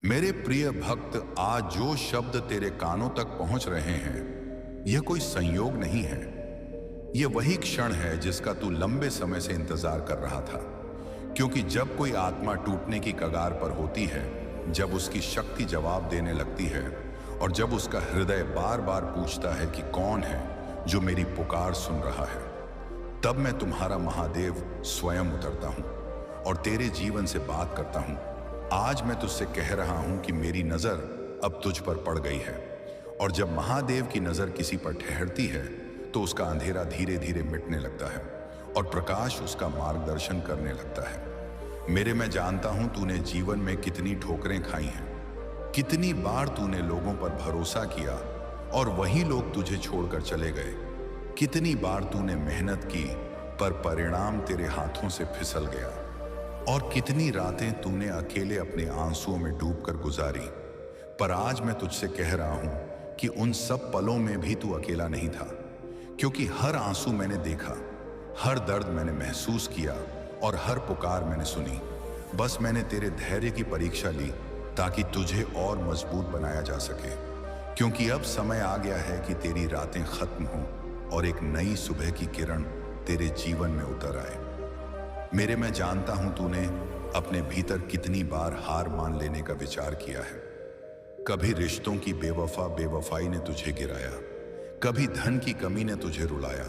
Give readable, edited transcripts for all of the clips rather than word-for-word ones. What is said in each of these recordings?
मेरे प्रिय भक्त, आज जो शब्द तेरे कानों तक पहुंच रहे हैं, यह कोई संयोग नहीं है। यह वही क्षण है जिसका तू लंबे समय से इंतजार कर रहा था। क्योंकि जब कोई आत्मा टूटने की कगार पर होती है, जब उसकी शक्ति जवाब देने लगती है और जब उसका हृदय बार बार पूछता है कि कौन है जो मेरी पुकार सुन रहा है, तब मैं तुम्हारा महादेव स्वयं उतरता हूं और तेरे जीवन से बात करता हूं। आज मैं तुझसे कह रहा हूं कि मेरी नजर अब तुझ पर पड़ गई है। और जब महादेव की नजर किसी पर ठहरती है तो उसका अंधेरा धीरे धीरे मिटने लगता है और प्रकाश उसका मार्गदर्शन करने लगता है। मेरे मैं जानता हूं तूने जीवन में कितनी ठोकरें खाई हैं, कितनी बार तूने लोगों पर भरोसा किया और वही लोग तुझे छोड़कर चले गए। कितनी बार तूने मेहनत की पर परिणाम तेरे हाथों से फिसल गया। और कितनी रातें तूने अकेले अपने आंसुओं में डूबकर गुजारी। पर आज मैं तुझसे कह रहा हूं कि उन सब पलों में भी तू अकेला नहीं था। क्योंकि हर आंसू मैंने देखा, हर दर्द मैंने महसूस किया और हर पुकार मैंने सुनी। बस मैंने तेरे धैर्य की परीक्षा ली ताकि तुझे और मजबूत बनाया जा सके। क्योंकि अब समय आ गया है कि तेरी रातें खत्म हों और एक नई सुबह की किरण तेरे जीवन में उतर आए। मेरे मैं जानता हूं तूने अपने भीतर कितनी बार हार मान लेने का विचार किया है। कभी रिश्तों की बेवफाई ने तुझे गिराया, कभी धन की कमी ने तुझे रुलाया,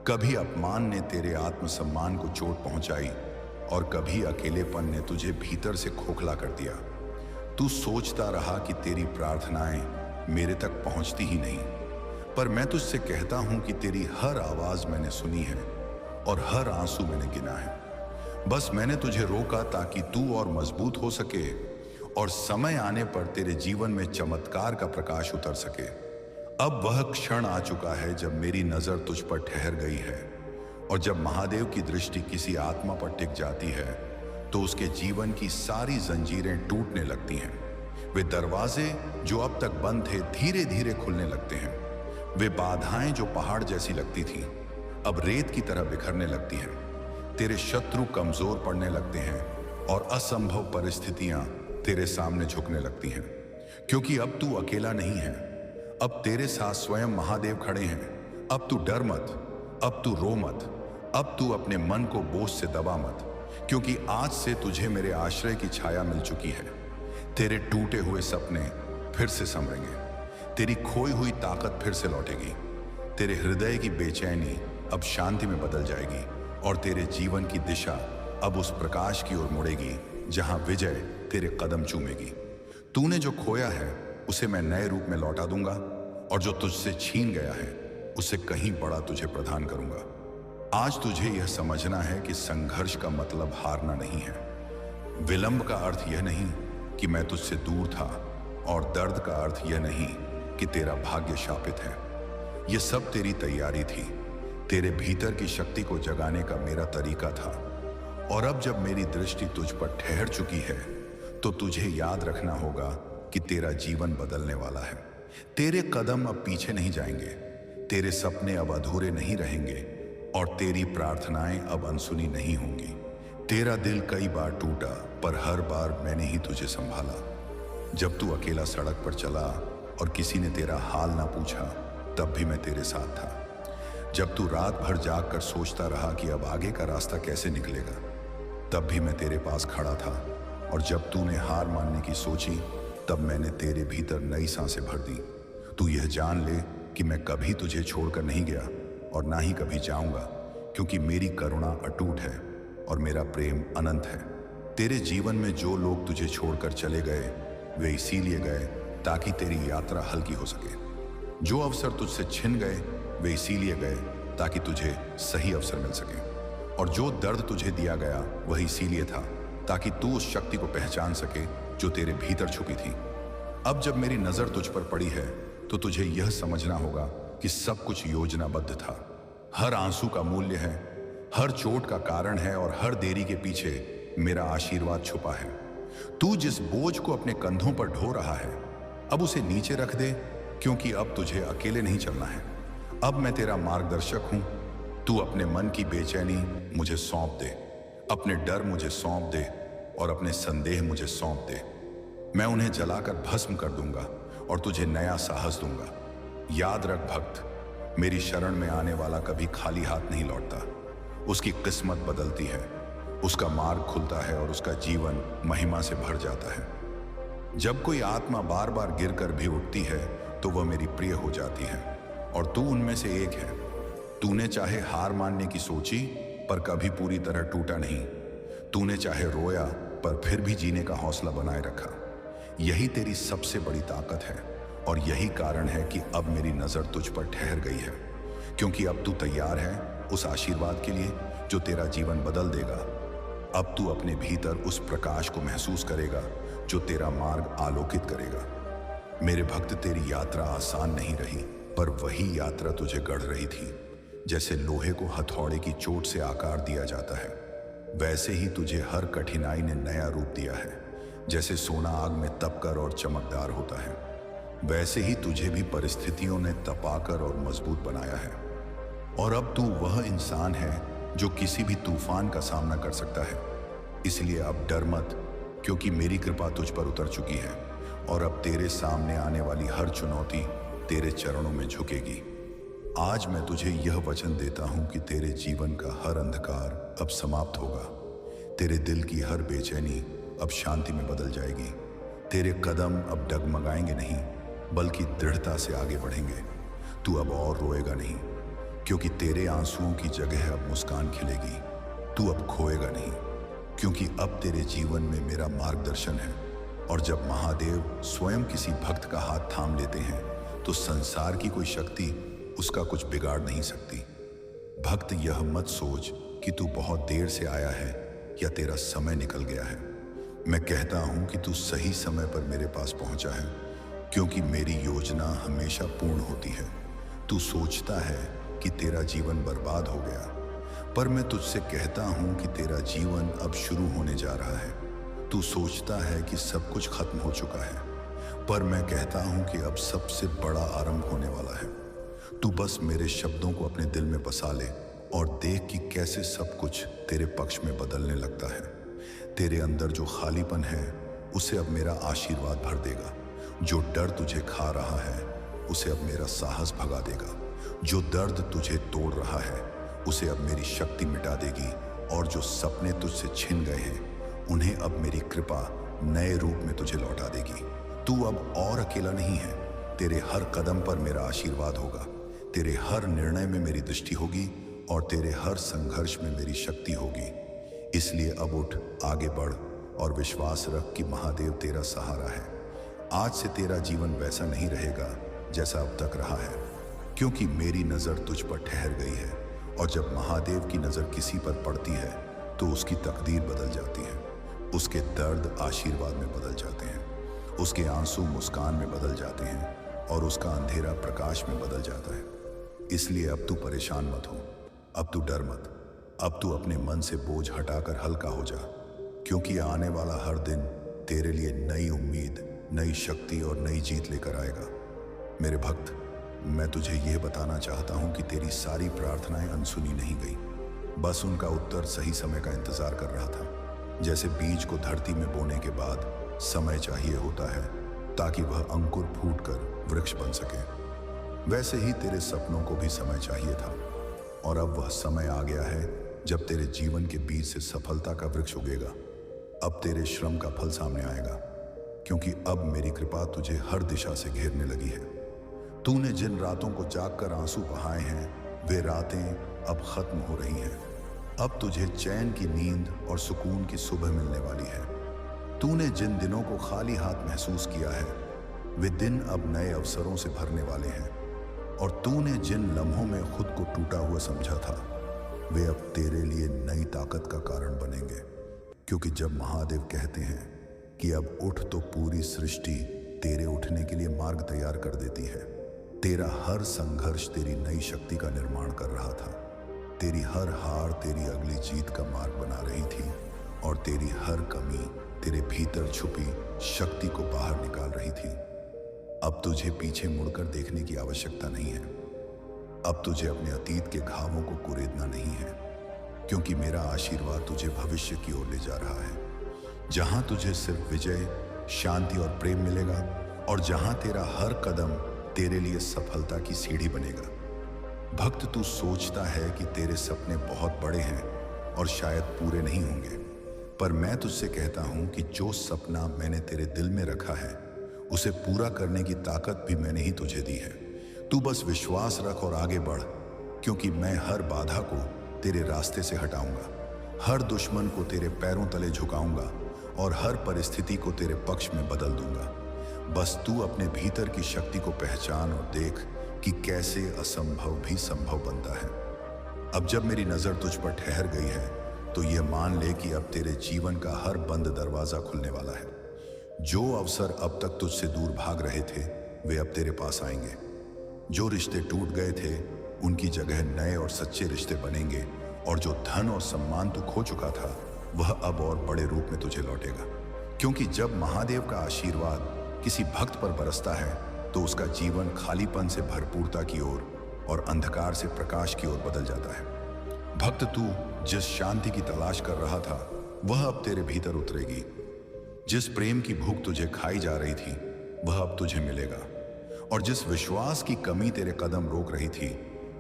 कभी अपमान ने तेरे आत्मसम्मान को चोट पहुंचाई और कभी अकेलेपन ने तुझे भीतर से खोखला कर दिया। तू सोचता रहा कि तेरी प्रार्थनाएं मेरे तक पहुंचती ही नहीं, पर मैं तुझसे कहता हूं कि तेरी हर आवाज मैंने सुनी है और हर आंसू मैंने गिना है। बस मैंने तुझे रोका ताकि तू और मजबूत हो सके और समय आने पर तेरे जीवन में चमत्कार का प्रकाश उतर सके। अब वह क्षण आ चुका है जब मेरी नजर तुझ पर ठहर गई है और जब महादेव की दृष्टि किसी आत्मा पर टिक जाती है तो उसके जीवन की सारी जंजीरें टूटने लगती हैं। वे दरवाजे जो अब तक बंद थे धीरे धीरे खुलने लगते हैं। वे बाधाएं जो पहाड़ जैसी लगती थीं अब रेत की तरह बिखरने लगती हैं। तेरे शत्रु कमजोर पड़ने लगते हैं और असंभव परिस्थितियां तेरे सामने झुकने लगती हैं। क्योंकि अब तू अकेला नहीं है, अब तेरे साथ स्वयं महादेव खड़े हैं। अब तू डर मत, अब तू रो मत, अब तू अपने मन को बोझ से दबा मत। क्योंकि आज से तुझे मेरे आश्रय की छाया मिल चुकी है। तेरे टूटे हुए सपने फिर से संवरेंगे, तेरी खोई हुई ताकत फिर से लौटेगी, तेरे हृदय की बेचैनी अब शांति में बदल जाएगी और तेरे जीवन की दिशा अब उस प्रकाश की ओर मुड़ेगी जहां विजय तेरे कदम चूमेगी। तूने जो खोया है उसे मैं नए रूप में लौटा दूंगा और जो तुझसे छीन गया है उसे कहीं बड़ा तुझे प्रदान करूंगा। आज तुझे यह समझना है कि संघर्ष का मतलब हारना नहीं है। विलंब का अर्थ यह नहीं कि मैं तुझसे दूर था और दर्द का अर्थ यह नहीं कि तेरा भाग्य शापित है। यह सब तेरी तैयारी थी, तेरे भीतर की शक्ति को जगाने का मेरा तरीका था। और अब जब मेरी दृष्टि तुझ पर ठहर चुकी है तो तुझे याद रखना होगा कि तेरा जीवन बदलने वाला है। तेरे कदम अब पीछे नहीं जाएंगे, तेरे सपने अब अधूरे नहीं रहेंगे और तेरी प्रार्थनाएं अब अनसुनी नहीं होंगी। तेरा दिल कई बार टूटा पर हर बार मैंने ही तुझे संभाला। जब तू अकेला सड़क पर चला और किसी ने तेरा हाल ना पूछा तब भी मैं तेरे साथ था। जब तू रात भर जाग कर सोचता रहा कि अब आगे का रास्ता कैसे निकलेगा, तब भी मैं तेरे पास खड़ा था। और जब तूने हार मानने की सोची तब मैंने तेरे भीतर नई सांसें भर दी। तू यह जान ले कि मैं कभी तुझे छोड़कर नहीं गया और ना ही कभी जाऊंगा, क्योंकि मेरी करुणा अटूट है और मेरा प्रेम अनंत है। तेरे जीवन में जो लोग तुझे छोड़कर चले गए वे इसीलिए गए ताकि तेरी यात्रा हल्की हो सके। जो अवसर तुझसे छिन गए वे इसीलिए गए ताकि तुझे सही अवसर मिल सके। और जो दर्द तुझे दिया गया वह इसीलिए था ताकि तू उस शक्ति को पहचान सके जो तेरे भीतर छुपी थी। अब जब मेरी नजर तुझ पर पड़ी है तो तुझे यह समझना होगा कि सब कुछ योजनाबद्ध था। हर आंसू का मूल्य है, हर चोट का कारण है और हर देरी के पीछे मेरा आशीर्वाद छुपा है। तू जिस बोझ को अपने कंधों पर ढो रहा है अब उसे नीचे रख दे, क्योंकि अब तुझे अकेले नहीं चलना है। अब मैं तेरा मार्गदर्शक हूं। तू अपने मन की बेचैनी मुझे सौंप दे, अपने डर मुझे सौंप दे और अपने संदेह मुझे सौंप दे। मैं उन्हें जलाकर भस्म कर दूंगा और तुझे नया साहस दूंगा। याद रख भक्त, मेरी शरण में आने वाला कभी खाली हाथ नहीं लौटता। उसकी किस्मत बदलती है, उसका मार्ग खुलता है और उसका जीवन महिमा से भर जाता है। जब कोई आत्मा बार बार गिरकर भी उठती है तो वह मेरी प्रिय हो जाती है, और तू उनमें से एक है। तूने चाहे हार मानने की सोची पर कभी पूरी तरह टूटा नहीं। तूने चाहे रोया पर फिर भी जीने का हौसला बनाए रखा। यही तेरी सबसे बड़ी ताकत है, और यही कारण है कि अब मेरी नजर तुझ पर ठहर गई है, क्योंकि अब तू तैयार है उस आशीर्वाद के लिए जो तेरा जीवन बदल देगा। अब तू अपने भीतर उस प्रकाश को महसूस करेगा जो तेरा मार्ग आलोकित करेगा। मेरे भक्त, तेरी यात्रा आसान नहीं रही, पर वही यात्रा तुझे गढ़ रही थी। जैसे लोहे को हथौड़े की चोट से आकार दिया जाता है, वैसे ही तुझे हर कठिनाई ने नया रूप दिया है। जैसे सोना आग में तपकर और चमकदार होता है, वैसे ही तुझे भी परिस्थितियों ने तपाकर और मजबूत बनाया है। और अब तू वह इंसान है जो किसी भी तूफान का सामना कर सकता है। इसलिए अब डर मत, क्योंकि मेरी कृपा तुझ पर उतर चुकी है, और अब तेरे सामने आने वाली हर चुनौती तेरे चरणों में झुकेगी। आज मैं तुझे यह वचन देता हूं कि तेरे जीवन का हर अंधकार अब समाप्त होगा। तेरे दिल की हर बेचैनी अब शांति में बदल जाएगी। तेरे कदम अब डगमगाएंगे नहीं, बल्कि दृढ़ता से आगे बढ़ेंगे। तू अब और रोएगा नहीं, क्योंकि तेरे आंसुओं की जगह अब मुस्कान खिलेगी। तू अब खोएगा नहीं, क्योंकि अब तेरे जीवन में मेरा मार्गदर्शन है। और जब महादेव स्वयं किसी भक्त का हाथ थाम लेते हैं तो संसार की कोई शक्ति उसका कुछ बिगाड़ नहीं सकती। भक्त, यह मत सोच कि तू बहुत देर से आया है या तेरा समय निकल गया है। मैं कहता हूं कि तू सही समय पर मेरे पास पहुंचा है, क्योंकि मेरी योजना हमेशा पूर्ण होती है। तू सोचता है कि तेरा जीवन बर्बाद हो गया, पर मैं तुझसे कहता हूं कि तेरा जीवन अब शुरू होने जा रहा है। तू सोचता है कि सब कुछ खत्म हो चुका है, पर मैं कहता हूं कि अब सबसे बड़ा आरंभ होने वाला है। तू बस मेरे शब्दों को अपने दिल में बसा ले और देख कि कैसे सब कुछ तेरे पक्ष में बदलने लगता है। तेरे अंदर जो खालीपन है उसे अब मेरा आशीर्वाद भर देगा। जो डर तुझे खा रहा है उसे अब मेरा साहस भगा देगा। जो दर्द तुझे तोड़ रहा है उसे अब मेरी शक्ति मिटा देगी, और जो सपने तुझसे छिन गए हैं उन्हें अब मेरी कृपा नए रूप में तुझे लौटा देगी। तू अब और अकेला नहीं है। तेरे हर कदम पर मेरा आशीर्वाद होगा, तेरे हर निर्णय में मेरी दृष्टि होगी, और तेरे हर संघर्ष में मेरी शक्ति होगी। इसलिए अब उठ, आगे बढ़ और विश्वास रख कि महादेव तेरा सहारा है। आज से तेरा जीवन वैसा नहीं रहेगा जैसा अब तक रहा है, क्योंकि मेरी नज़र तुझ पर ठहर गई है। और जब महादेव की नज़र किसी पर पड़ती है तो उसकी तकदीर बदल जाती है। उसके दर्द आशीर्वाद में बदल जाते हैं, उसके आंसू मुस्कान में बदल जाते हैं, और उसका अंधेरा प्रकाश में बदल जाता है। इसलिए अब तू परेशान मत हो, अब तू डर मत। अब तू अपने मन से बोझ हटाकर हल्का हो जा, क्योंकि आने वाला हर दिन तेरे लिए नई उम्मीद, नई शक्ति और नई जीत लेकर आएगा। मेरे भक्त, मैं तुझे यह बताना चाहता हूं कि तेरी सारी प्रार्थनाएं अनसुनी नहीं गई। बस उनका उत्तर सही समय का इंतजार कर रहा था। जैसे बीज को धरती में बोने के बाद समय चाहिए होता है ताकि वह अंकुर फूटकर वृक्ष बन सके, वैसे ही तेरे सपनों को भी समय चाहिए था। और अब वह समय आ गया है जब तेरे जीवन के बीज से सफलता का वृक्ष उगेगा। अब तेरे श्रम का फल सामने आएगा, क्योंकि अब मेरी कृपा तुझे हर दिशा से घेरने लगी है। तूने जिन रातों को जागकर आंसू बहाए हैं, वे रातें अब खत्म हो रही हैं। अब तुझे चैन की नींद और सुकून की सुबह मिलने वाली है। तूने जिन दिनों को खाली हाथ महसूस किया है, वे दिन अब नए अवसरों से भरने वाले हैं। और तूने जिन लम्हों में खुद को टूटा हुआ समझा था, वे अब तेरे लिए नई ताकत का कारण बनेंगे। क्योंकि जब महादेव कहते हैं कि अब उठ, तो पूरी सृष्टि तेरे उठने के लिए मार्ग तैयार कर देती है। तेरा हर संघर्ष तेरी नई शक्ति का निर्माण कर रहा था। तेरी हर हार तेरी अगली जीत का मार्ग बना रही थी, और तेरी हर कमी तेरे भीतर छुपी शक्ति को बाहर निकाल रही थी। अब तुझे पीछे मुड़कर देखने की आवश्यकता नहीं है। अब तुझे अपने अतीत के घावों को कुरेदना नहीं है, क्योंकि मेरा आशीर्वाद तुझे भविष्य की ओर ले जा रहा है, जहां तुझे सिर्फ विजय, शांति और प्रेम मिलेगा, और जहां तेरा हर कदम तेरे लिए सफलता की सीढ़ी बनेगा। भक्त, तू सोचता है कि तेरे सपने बहुत बड़े हैं और शायद पूरे नहीं होंगे, पर मैं तुझसे कहता हूं कि जो सपना मैंने तेरे दिल में रखा है उसे पूरा करने की ताकत भी मैंने ही तुझे दी है। तू बस विश्वास रख और आगे बढ़, क्योंकि मैं हर बाधा को तेरे रास्ते से हटाऊंगा, हर दुश्मन को तेरे पैरों तले झुकाऊंगा और हर परिस्थिति को तेरे पक्ष में बदल दूंगा। बस तू अपने भीतर की शक्ति को पहचान और देख कि कैसे असंभव भी संभव बनता है। अब जब मेरी नजर तुझ पर ठहर गई है तो ये मान ले कि अब तेरे जीवन का हर बंद दरवाजा खुलने वाला है। जो अवसर अब तक तुझसे दूर भाग रहे थे वे अब तेरे पास आएंगे। जो रिश्ते टूट गए थे उनकी जगह नए और सच्चे रिश्ते बनेंगे, और जो धन और सम्मान तू खो चुका था वह अब और बड़े रूप में तुझे लौटेगा। क्योंकि जब महादेव का आशीर्वाद किसी भक्त पर बरसता है तो उसका जीवन खालीपन से भरपूरता की ओर और अंधकार से प्रकाश की ओर बदल जाता है। भक्त, तू जिस शांति की तलाश कर रहा था वह अब तेरे भीतर उतरेगी। जिस प्रेम की भूख तुझे खाई जा रही थी वह अब तुझे मिलेगा, और जिस विश्वास की कमी तेरे कदम रोक रही थी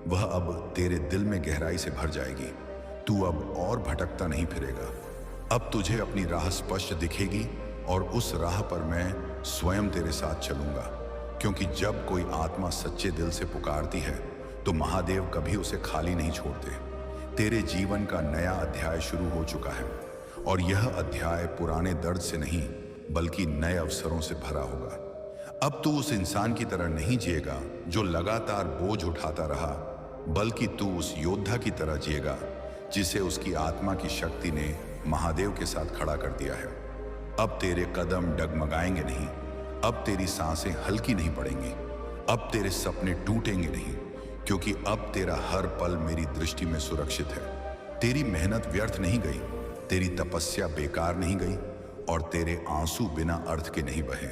वह अब तेरे दिल में गहराई से भर जाएगी। तू अब और भटकता नहीं फिरेगा। अब तुझे अपनी राह स्पष्ट दिखेगी, और उस राह पर मैं स्वयं तेरे साथ चलूंगा। क्योंकि जब कोई आत्मा सच्चे दिल से पुकारती है तो महादेव कभी उसे खाली नहीं छोड़ते। तेरे जीवन का नया अध्याय शुरू हो चुका है, और यह अध्याय पुराने दर्द से नहीं बल्कि नए अवसरों से भरा होगा। अब तू उस इंसान की तरह नहीं जिएगा जो लगातार बोझ उठाता रहा, बल्कि तू उस योद्धा की तरह जिएगा जिसे उसकी आत्मा की शक्ति ने महादेव के साथ खड़ा कर दिया है। अब तेरे कदम डगमगाएंगे नहीं, अब तेरी सांसें हल्की नहीं पड़ेंगी, अब तेरे सपने टूटेंगे नहीं, क्योंकि अब तेरा हर पल मेरी दृष्टि में सुरक्षित है। तेरी मेहनत व्यर्थ नहीं गई, तेरी तपस्या बेकार नहीं गई, और तेरे आंसू बिना अर्थ के नहीं बहे।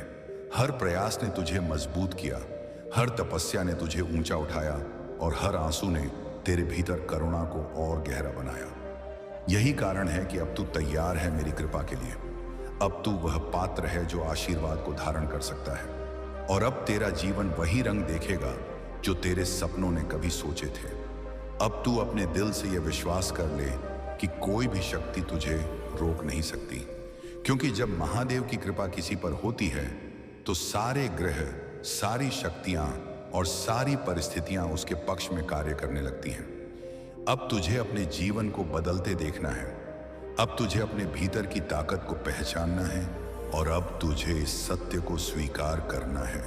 हर प्रयास ने तुझे मजबूत किया, हर तपस्या ने तुझे ऊंचा उठाया, और हर आंसू ने तेरे भीतर करुणा को और गहरा बनाया। यही कारण है कि अब तू तैयार है मेरी कृपा के लिए। अब तू वह पात्र है जो आशीर्वाद को धारण कर सकता है, और अब तेरा जीवन वही रंग देखेगा जो तेरे सपनों ने कभी सोचे थे। अब तू अपने दिल से यह विश्वास कर ले कि कोई भी शक्ति तुझे रोक नहीं सकती, क्योंकि जब महादेव की कृपा किसी पर होती है तो सारे ग्रह, सारी शक्तियां और सारी परिस्थितियां उसके पक्ष में कार्य करने लगती हैं। अब तुझे अपने जीवन को बदलते देखना है, अब तुझे अपने भीतर की ताकत को पहचानना है, और अब तुझे इस सत्य को स्वीकार करना है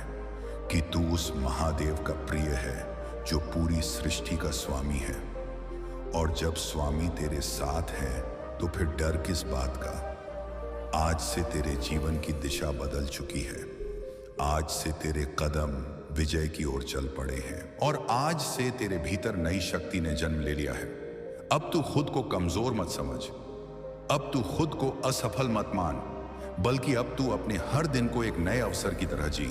कि तू उस महादेव का प्रिय है जो पूरी सृष्टि का स्वामी है। और जब स्वामी तेरे साथ है तो फिर डर किस बात का। आज से तेरे जीवन की दिशा बदल चुकी है, आज से तेरे कदम विजय की ओर चल पड़े हैं, और आज से तेरे भीतर नई शक्ति ने जन्म ले लिया है। अब तू खुद को कमजोर मत समझ, अब तू खुद को असफल मत मान, बल्कि अब तू अपने हर दिन को एक नए अवसर की तरह जी,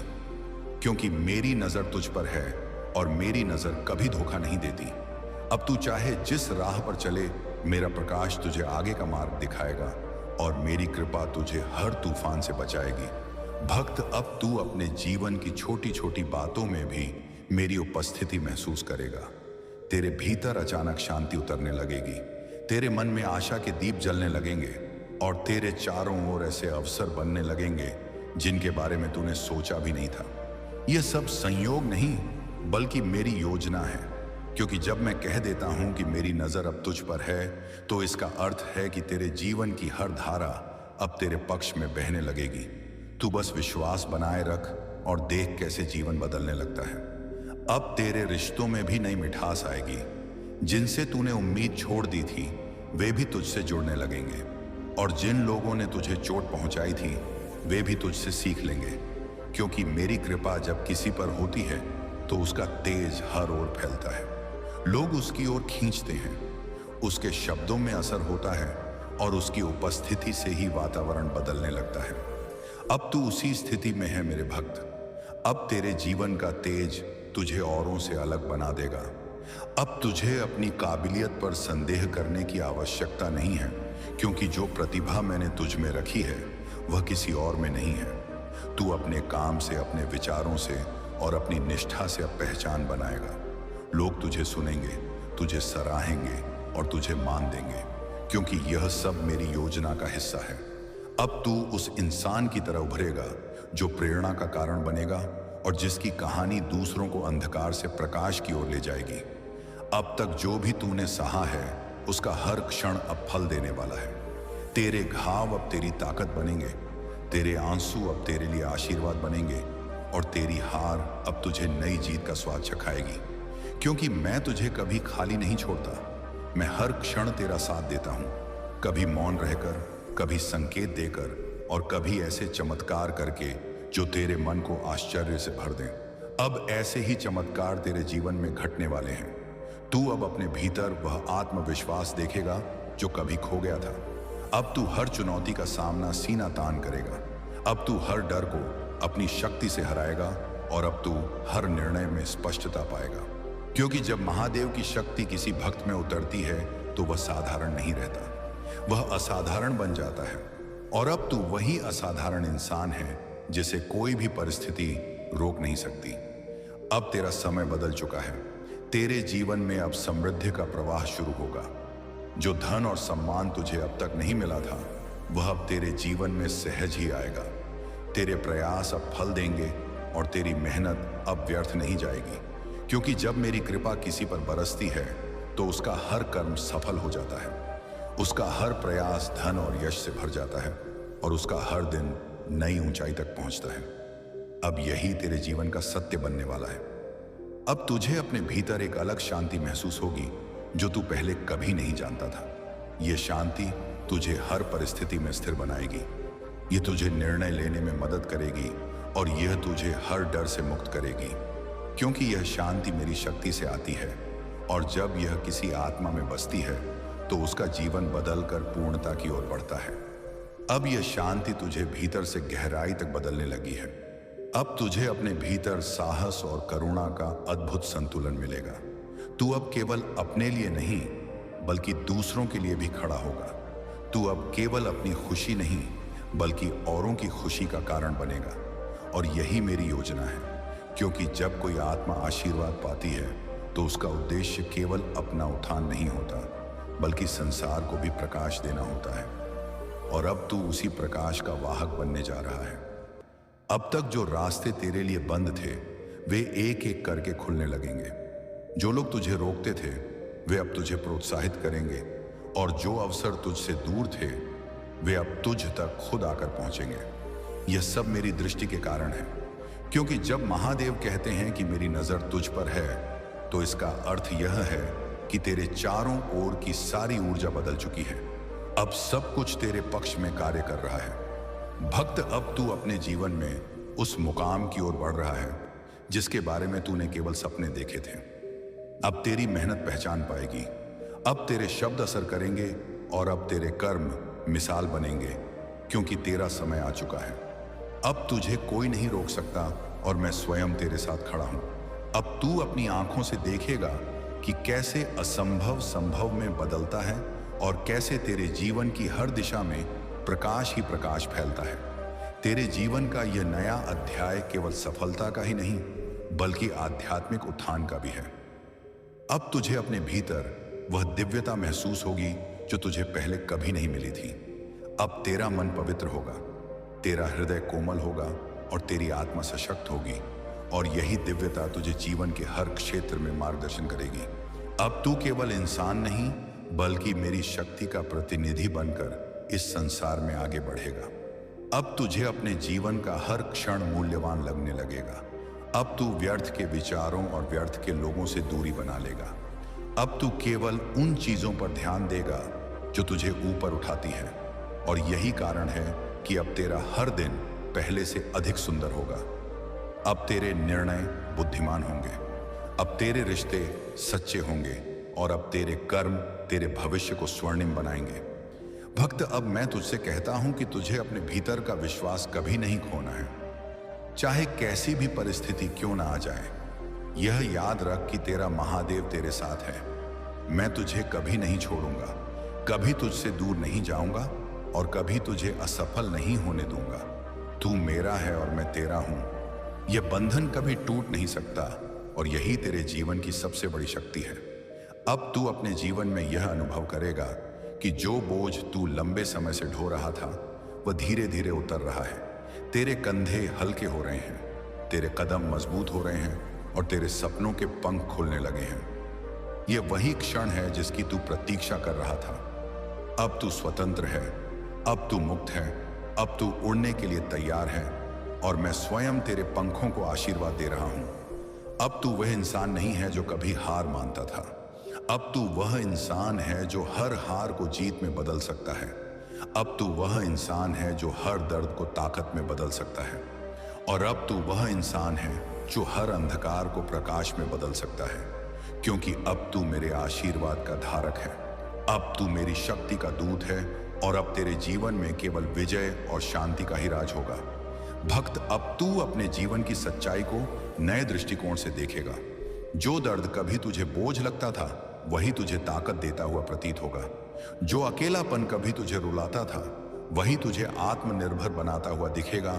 क्योंकि मेरी नजर तुझ पर है और मेरी नजर कभी धोखा नहीं देती। अब तू चाहे जिस राह पर चले, मेरा प्रकाश तुझे आगे का मार्ग दिखाएगा, और मेरी कृपा तुझे हर तूफान से बचाएगी। भक्त, अब तू अपने जीवन की छोटी छोटी बातों में भी मेरी उपस्थिति महसूस करेगा। तेरे भीतर अचानक शांति उतरने लगेगी, तेरे मन में आशा के दीप जलने लगेंगे, और तेरे चारों ओर ऐसे अवसर बनने लगेंगे जिनके बारे में तूने सोचा भी नहीं था। यह सब संयोग नहीं बल्कि मेरी योजना है, क्योंकि जब मैं कह देता हूं कि मेरी नजर अब तुझ पर है तो इसका अर्थ है कि तेरे जीवन की हर धारा अब तेरे पक्ष में बहने लगेगी। तू बस विश्वास बनाए रख और देख कैसे जीवन बदलने लगता है। अब तेरे रिश्तों में भी नई मिठास आएगी, जिनसे तूने उम्मीद छोड़ दी थी वे भी तुझसे जुड़ने लगेंगे, और जिन लोगों ने तुझे चोट पहुंचाई थी वे भी तुझसे सीख लेंगे, क्योंकि मेरी कृपा जब किसी पर होती है तो उसका तेज हर ओर फैलता है। लोग उसकी ओर खींचते हैं, उसके शब्दों में असर होता है, और उसकी उपस्थिति से ही वातावरण बदलने लगता है। अब तू उसी स्थिति में है मेरे भक्त। अब तेरे जीवन का तेज तुझे औरों से अलग बना देगा। अब तुझे अपनी काबिलियत पर संदेह करने की आवश्यकता नहीं है, क्योंकि जो प्रतिभा मैंने तुझ में रखी है वह किसी और में नहीं है। तू अपने काम से, अपने विचारों से और अपनी निष्ठा से अब पहचान बनाएगा। लोग तुझे सुनेंगे, तुझे सराहेंगे और तुझे मान देंगे, क्योंकि यह सब मेरी योजना का हिस्सा है। अब तू उस इंसान की तरह उभरेगा जो प्रेरणा का कारण बनेगा और जिसकी कहानी दूसरों को अंधकार से प्रकाश की ओर ले जाएगी। अब तक जो भी तूने सहा है उसका हर क्षण अब फल देने वाला है। तेरे घाव अब तेरी ताकत बनेंगे, तेरे आंसू अब तेरे लिए आशीर्वाद बनेंगे और तेरी हार अब तुझे नई जीत का स्वाद चखाएगी। क्योंकि मैं तुझे कभी खाली नहीं छोड़ता, मैं हर क्षण तेरा साथ देता हूं, कभी मौन रहकर, कभी संकेत देकर और कभी ऐसे चमत्कार करके जो तेरे मन को आश्चर्य से भर दें। अब ऐसे ही चमत्कार तेरे जीवन में घटने वाले हैं। तू अब अपने भीतर वह आत्मविश्वास देखेगा जो कभी खो गया था। अब तू हर चुनौती का सामना सीना तान करेगा। अब तू हर डर को अपनी शक्ति से हराएगा और अब तू हर निर्णय में स्पष्टता पाएगा। क्योंकि जब महादेव की शक्ति किसी भक्त में उतरती है तो वह साधारण नहीं रहता, वह असाधारण बन जाता है। और अब तू वही असाधारण इंसान है जिसे कोई भी परिस्थिति रोक नहीं सकती। अब तेरा समय बदल चुका है। तेरे जीवन में अब समृद्धि का प्रवाह शुरू होगा। जो धन और सम्मान तुझे अब तक नहीं मिला था वह अब तेरे जीवन में सहज ही आएगा। तेरे प्रयास अब फल देंगे और तेरी मेहनत अब व्यर्थ नहीं जाएगी। क्योंकि जब मेरी कृपा किसी पर बरसती है तो उसका हर कर्म सफल हो जाता है, उसका हर प्रयास धन और यश से भर जाता है और उसका हर दिन नई ऊंचाई तक पहुंचता है। अब यही तेरे जीवन का सत्य बनने वाला है। अब तुझे अपने भीतर एक अलग शांति महसूस होगी जो तू पहले कभी नहीं जानता था। यह शांति तुझे हर परिस्थिति में स्थिर बनाएगी, ये तुझे निर्णय लेने में मदद करेगी और यह तुझे हर डर से मुक्त करेगी। क्योंकि यह शांति मेरी शक्ति से आती है और जब यह किसी आत्मा में बसती है तो उसका जीवन बदलकर पूर्णता की ओर बढ़ता है। अब यह शांति तुझे भीतर से गहराई तक बदलने लगी है। अब तुझे अपने भीतर साहस और करुणा का अद्भुत संतुलन मिलेगा। तू अब केवल अपने लिए नहीं बल्कि दूसरों के लिए भी खड़ा होगा। तू अब केवल अपनी खुशी नहीं बल्कि औरों की खुशी का कारण बनेगा। और यही मेरी योजना है। क्योंकि जब कोई आत्मा आशीर्वाद पाती है तो उसका उद्देश्य केवल अपना उत्थान नहीं होता बल्कि संसार को भी प्रकाश देना होता है। और अब तू उसी प्रकाश का वाहक बनने जा रहा है। अब तक जो रास्ते तेरे लिए बंद थे वे एक एक करके खुलने लगेंगे। जो लोग तुझे रोकते थे वे अब तुझे प्रोत्साहित करेंगे और जो अवसर तुझसे दूर थे वे अब तुझ तक खुद आकर पहुंचेंगे। यह सब मेरी दृष्टि के कारण है। क्योंकि जब महादेव कहते हैं कि मेरी नजर तुझ पर है तो इसका अर्थ यह है कि तेरे चारों ओर की सारी ऊर्जा बदल चुकी है। अब सब कुछ तेरे पक्ष में कार्य कर रहा है। भक्त, अब तू अपने जीवन में उस मुकाम की ओर बढ़ रहा है जिसके बारे में तूने केवल सपने देखे थे। अब तेरी मेहनत पहचान पाएगी। अब तेरे शब्द असर करेंगे और अब तेरे कर्म मिसाल बनेंगे, क्योंकि तेरा समय आ चुका है। अब तुझे कोई नहीं रोक सकता और मैं स्वयं तेरे साथ खड़ा हूं। अब तू अपनी आंखों से देखेगा कि कैसे असंभव संभव में बदलता है और कैसे तेरे जीवन की हर दिशा में प्रकाश ही प्रकाश फैलता है। तेरे जीवन का यह नया अध्याय केवल सफलता का ही नहीं बल्कि आध्यात्मिक उत्थान का भी है। अब तुझे अपने भीतर वह दिव्यता महसूस होगी जो तुझे पहले कभी नहीं मिली थी। अब तेरा मन पवित्र होगा, तेरा हृदय कोमल होगा और तेरी आत्मा सशक्त होगी और यही दिव्यता तुझे जीवन के हर क्षेत्र में मार्गदर्शन करेगी। अब तू केवल इंसान नहीं बल्कि मेरी शक्ति का प्रतिनिधि बनकर इस संसार में आगे बढ़ेगा। अब तुझे अपने जीवन का हर क्षण मूल्यवान लगने लगेगा। अब तू व्यर्थ के विचारों और व्यर्थ के लोगों से दूरी बना लेगा। अब तू केवल उन चीजों पर ध्यान देगा जो तुझे ऊपर उठाती हैं और यही कारण है कि अब तेरा हर दिन पहले से अधिक सुंदर होगा। अब तेरे निर्णय बुद्धिमान होंगे, अब तेरे रिश्ते सच्चे होंगे और अब तेरे कर्म तेरे भविष्य को स्वर्णिम बनाएंगे। भक्त, अब मैं तुझसे कहता हूं कि तुझे अपने भीतर का विश्वास कभी नहीं खोना है, चाहे कैसी भी परिस्थिति क्यों ना आ जाए। यह याद रख कि तेरा महादेव तेरे साथ है। मैं तुझे कभी नहीं छोड़ूंगा, कभी तुझसे दूर नहीं जाऊंगा और कभी तुझे असफल नहीं होने दूंगा। तू मेरा है और मैं तेरा हूं। यह बंधन कभी टूट नहीं सकता और यही तेरे जीवन की सबसे बड़ी शक्ति है। अब तू अपने जीवन में यह अनुभव करेगा कि जो बोझ तू लंबे समय से ढो रहा था वह धीरे धीरे उतर रहा है। तेरे कंधे हल्के हो रहे हैं, तेरे कदम मजबूत हो रहे हैं और तेरे सपनों के पंख खुलने लगे हैं। यह वही क्षण है जिसकी तू प्रतीक्षा कर रहा था। अब तू स्वतंत्र है, अब तू मुक्त है, अब तू उड़ने के लिए तैयार है और मैं स्वयं तेरे पंखों को आशीर्वाद दे रहा हूं। अब तू वह इंसान नहीं है जो कभी हार मानता था। अब तू वह इंसान है जो हर हार को जीत में बदल सकता है। अब तू वह इंसान है जो हर दर्द को ताकत में बदल सकता है। और अब तू वह इंसान है जो हर अंधकार को प्रकाश में बदल सकता है, क्योंकि अब तू मेरे आशीर्वाद का धारक है। अब तू मेरी शक्ति का दूत है और अब तेरे जीवन में केवल विजय और शांति का ही राज होगा। भक्त, अब तू अपने जीवन की सच्चाई को नए दृष्टिकोण से देखेगा। जो दर्द कभी तुझे बोझ लगता था वही तुझे ताकत देता हुआ प्रतीत होगा। जो अकेलापन कभी तुझे रुलाता था वही तुझे आत्मनिर्भर बनाता हुआ दिखेगा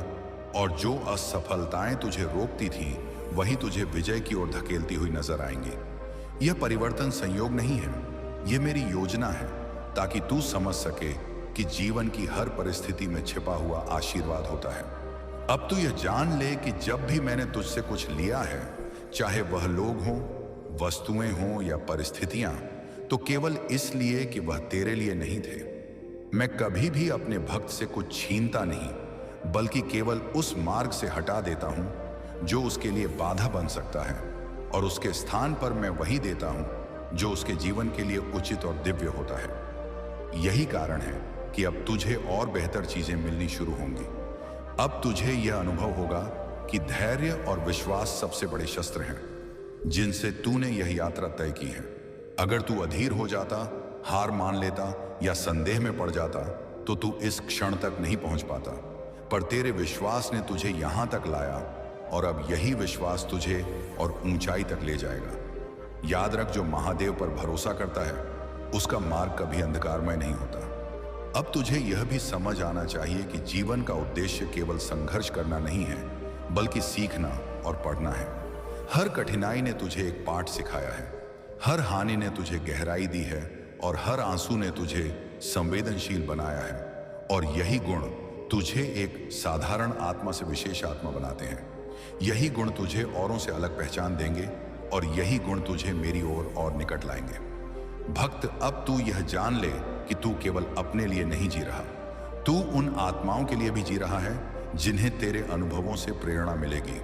और जो असफलताएं तुझे रोकती थी वही तुझे विजय की ओर धकेलती हुई नजर आएंगी। यह परिवर्तन संयोग नहीं है, यह मेरी योजना है ताकि तू समझ सके कि जीवन की हर परिस्थिति में छिपा हुआ आशीर्वाद होता है। अब तू यह जान ले कि जब भी मैंने तुझसे कुछ लिया है, चाहे वह लोग हों, वस्तुएं हों या परिस्थितियां, तो केवल इसलिए कि वह तेरे लिए नहीं थे। मैं कभी भी अपने भक्त से कुछ छीनता नहीं, बल्कि केवल उस मार्ग से हटा देता हूं जो उसके लिए बाधा बन सकता है और उसके स्थान पर मैं वही देता हूं जो उसके जीवन के लिए उचित और दिव्य होता है। यही कारण है कि अब तुझे और बेहतर चीजें मिलनी शुरू होंगी। अब तुझे यह अनुभव होगा कि धैर्य और विश्वास सबसे बड़े शस्त्र हैं जिनसे तूने यह यात्रा तय की है। अगर तू अधीर हो जाता, हार मान लेता या संदेह में पड़ जाता तो तू इस क्षण तक नहीं पहुंच पाता, पर तेरे विश्वास ने तुझे यहां तक लाया और अब यही विश्वास तुझे और ऊंचाई तक ले जाएगा। याद रख, जो महादेव पर भरोसा करता है उसका मार्ग कभी अंधकारमय नहीं होता। अब तुझे यह भी समझ आना चाहिए कि जीवन का उद्देश्य केवल संघर्ष करना नहीं है, बल्कि सीखना और पढ़ना है। हर कठिनाई ने तुझे एक पाठ सिखाया है, हर हानि ने तुझे गहराई दी है और हर आंसू ने तुझे संवेदनशील बनाया है। और यही गुण तुझे एक साधारण आत्मा से विशेष आत्मा बनाते हैं। यही गुण तुझे औरों से अलग पहचान देंगे और यही गुण तुझे मेरी ओर और निकट लाएंगे। भक्त, अब तू यह जान ले कि तू केवल अपने लिए नहीं जी रहा, तू उन आत्माओं के लिए भी जी रहा है जिन्हें तेरे अनुभवों से प्रेरणा मिलेगी,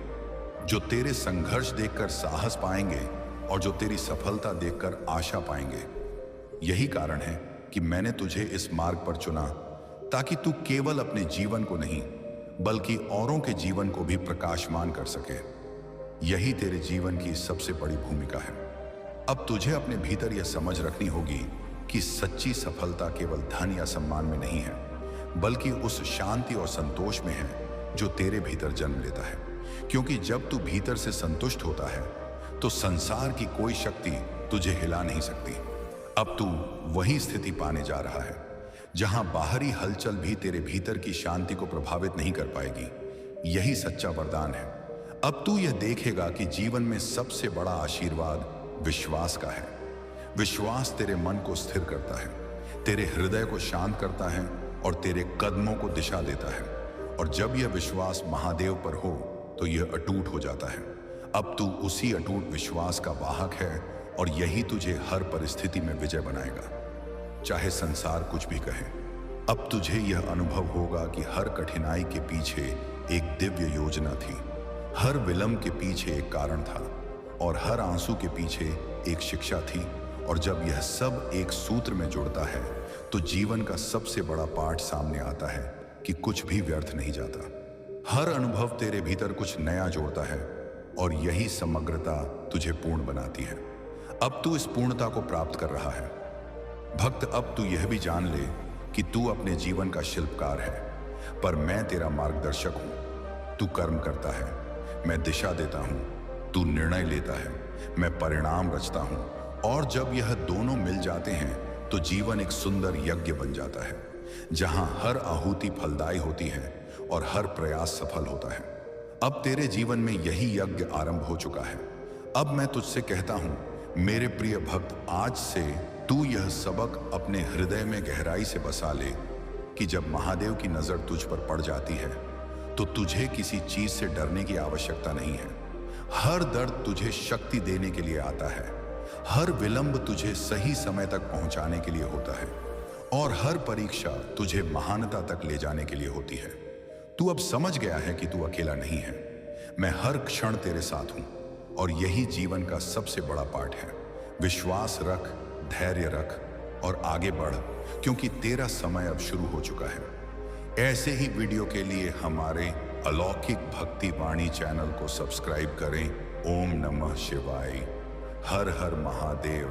जो तेरे संघर्ष देखकर साहस पाएंगे और जो तेरी सफलता देखकर आशा पाएंगे। यही कारण है कि मैंने तुझे इस मार्ग पर चुना ताकि तू केवल अपने जीवन को नहीं बल्कि औरों के जीवन को भी प्रकाशमान कर सके। यही तेरे जीवन की सबसे बड़ी भूमिका है। अब तुझे अपने भीतर यह समझ रखनी होगी कि सच्ची सफलता केवल धन या सम्मान में नहीं है, बल्कि उस शांति और संतोष में है जो तेरे भीतर जन्म लेता है। क्योंकि जब तू भीतर से संतुष्ट होता है तो संसार की कोई शक्ति तुझे हिला नहीं सकती। अब तू वही स्थिति पाने जा रहा है जहां बाहरी हलचल भी तेरे भीतर की शांति को प्रभावित नहीं कर पाएगी। यही सच्चा वरदान है। अब तू यह देखेगा कि जीवन में सबसे बड़ा आशीर्वाद विश्वास का है। विश्वास तेरे मन को स्थिर करता है, तेरे हृदय को शांत करता है और तेरे कदमों को दिशा देता है। और जब यह विश्वास महादेव पर हो तो यह अटूट हो जाता है। अब तू उसी अटूट विश्वास का वाहक है और यही तुझे हर परिस्थिति में विजय बनाएगा, चाहे संसार कुछ भी कहे। अब तुझे यह अनुभव होगा कि हर कठिनाई के पीछे एक दिव्य योजना थी, हर विलंब के पीछे एक कारण था और हर आंसू के पीछे एक शिक्षा थी। और जब यह सब एक सूत्र में जुड़ता है तो जीवन का सबसे बड़ा पाठ सामने आता है कि कुछ भी व्यर्थ नहीं जाता। हर अनुभव तेरे भीतर कुछ नया जोड़ता है और यही समग्रता तुझे पूर्ण बनाती है। अब तू इस पूर्णता को प्राप्त कर रहा है। भक्त, अब तू यह भी जान ले कि तू अपने जीवन का शिल्पकार है, पर मैं तेरा मार्गदर्शक हूं। तू कर्म करता है, मैं दिशा देता हूं। तू निर्णय लेता है, मैं परिणाम रचता हूं। और जब यह दोनों मिल जाते हैं तो जीवन एक सुंदर यज्ञ बन जाता है, जहां हर आहुति फलदायी होती है और हर प्रयास सफल होता है। अब तेरे जीवन में यही यज्ञ आरंभ हो चुका है। अब मैं तुझसे कहता हूं, मेरे प्रिय भक्त, आज से तू यह सबक अपने हृदय में गहराई से बसा ले कि जब महादेव की नजर तुझ पर पड़ जाती है तो तुझे किसी चीज से डरने की आवश्यकता नहीं है। हर दर्द तुझे शक्ति देने के लिए आता है, हर विलंब तुझे सही समय तक पहुंचाने के लिए होता है और हर परीक्षा तुझे महानता तक ले जाने के लिए होती है। तू अब समझ गया है कि तू अकेला नहीं है। मैं हर क्षण तेरे साथ हूं और यही जीवन का सबसे बड़ा पाठ है। विश्वास रख, धैर्य रख और आगे बढ़, क्योंकि तेरा समय अब शुरू हो चुका है। ऐसे ही वीडियो के लिए हमारे अलौकिक भक्ति वाणी चैनल को सब्सक्राइब करें। ओम नमः शिवाय। हर हर महादेव।